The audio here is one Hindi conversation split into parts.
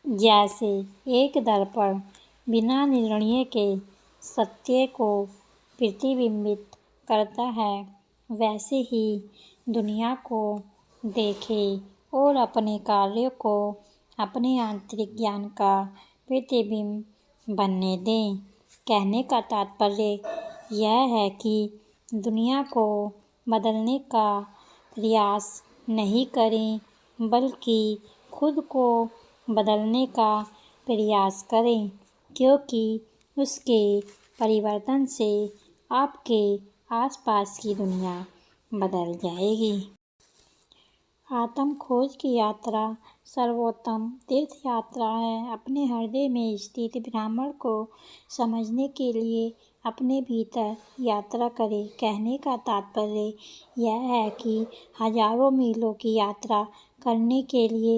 जैसे एक दर्पण बिना निर्णय के सत्य को प्रतिबिंबित करता है, वैसे ही दुनिया को देखें और अपने कार्यों को अपने आंतरिक ज्ञान का प्रतिबिंब बनने दें। कहने का तात्पर्य यह है कि दुनिया को बदलने का प्रयास नहीं करें, बल्कि खुद को बदलने का प्रयास करें, क्योंकि उसके परिवर्तन से आपके आसपास की दुनिया बदल जाएगी। आत्म खोज की यात्रा सर्वोत्तम तीर्थ यात्रा है। अपने हृदय में स्थित ब्रह्मांड को समझने के लिए अपने भीतर यात्रा करें। कहने का तात्पर्य यह है कि हजारों मीलों की यात्रा करने के लिए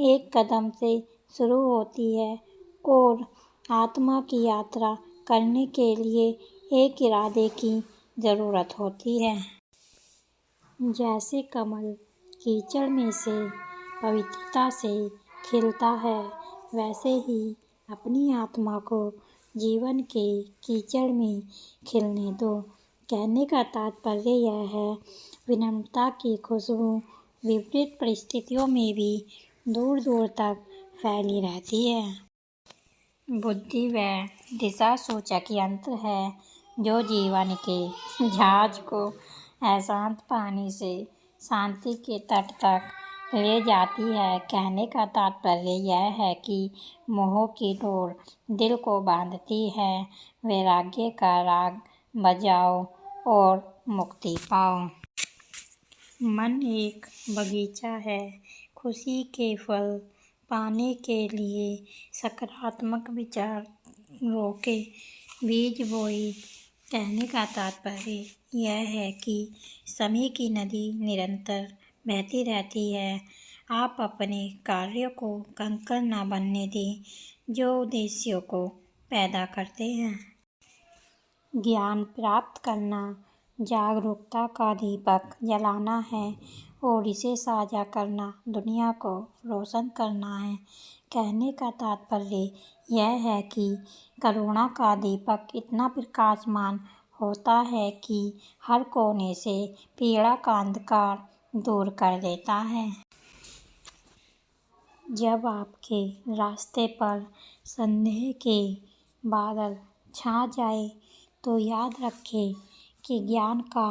एक कदम से शुरू होती है और आत्मा की यात्रा करने के लिए एक इरादे की ज़रूरत होती है। जैसे कमल कीचड़ में से पवित्रता से खिलता है, वैसे ही अपनी आत्मा को जीवन के कीचड़ में खिलने दो। कहने का तात्पर्य यह है, विनम्रता की खुशबू विपरीत परिस्थितियों में भी दूर दूर तक फैली रहती है। बुद्धि व दिशा सूचक यंत्र है जो जीवन के जहाज को अशांत पानी से शांति के तट तक ले जाती है। कहने का तात्पर्य यह है कि मोह की डोर दिल को बांधती है। वैराग्य का राग बजाओ और मुक्ति पाओ। मन एक बगीचा है। खुशी के फल पाने के लिए सकारात्मक विचारों के बीज बोई। कहने का तात्पर्य यह है कि समय की नदी निरंतर बहती रहती है। आप अपने कार्यों को कंकड़ न बनने दें, जो उद्देश्यों को पैदा करते हैं। ज्ञान प्राप्त करना जागरूकता का दीपक जलाना है और इसे साझा करना दुनिया को रोशन करना है। कहने का तात्पर्य यह है कि करुणा का दीपक इतना प्रकाशमान होता है कि हर कोने से पीड़ा का अंधकार दूर कर देता है। जब आपके रास्ते पर संदेह के बादल छा जाए, तो याद रखें कि ज्ञान का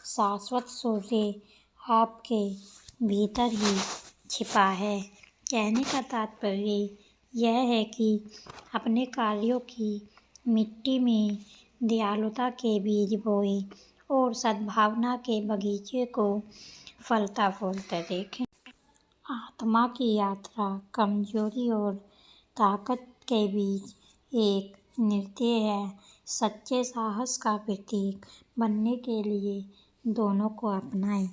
शाश्वत सूर्य आपके भीतर ही छिपा है। कहने का तात्पर्य यह है कि अपने कार्यों की मिट्टी में दयालुता के बीज बोएं और सद्भावना के बगीचे को फलता फूलता देखें। आत्मा की यात्रा कमजोरी और ताकत के बीच एक नृत्य है। सच्चे साहस का प्रतीक बनने के लिए दोनों को अपनाएं।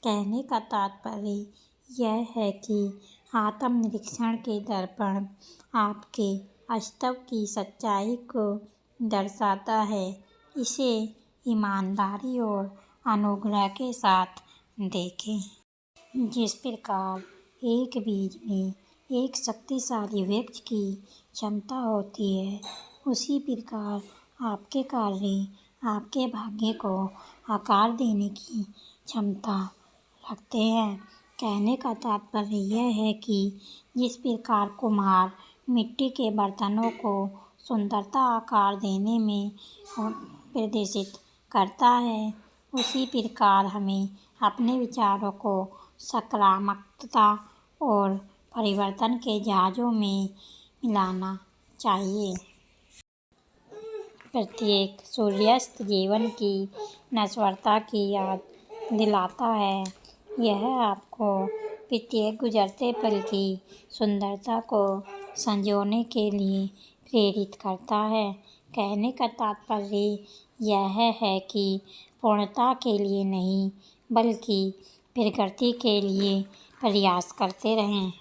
कहने का तात्पर्य यह है कि आत्मनिरीक्षण के दर्पण आपके अस्तित्व की सच्चाई को दर्शाता है। इसे ईमानदारी और अनुग्रह के साथ देखें। जिस प्रकार एक बीज में एक शक्तिशाली वृक्ष की क्षमता होती है, उसी प्रकार आपके कार्य आपके भाग्य को आकार देने की क्षमता रखते हैं। कहने का तात्पर्य यह है कि जिस प्रकार कुम्हार मिट्टी के बर्तनों को सुंदरता आकार देने में प्रदर्शित करता है, उसी प्रकार हमें अपने विचारों को सकारात्मकता और परिवर्तन के जहाज़ों में मिलाना चाहिए। प्रत्येक सूर्यास्त जीवन की नश्वरता की याद दिलाता है। यह आपको प्रत्येक गुजरते पल की सुंदरता को संजोने के लिए प्रेरित करता है। कहने का तात्पर्य यह है कि पूर्णता के लिए नहीं, बल्कि प्रकृति के लिए प्रयास करते रहें।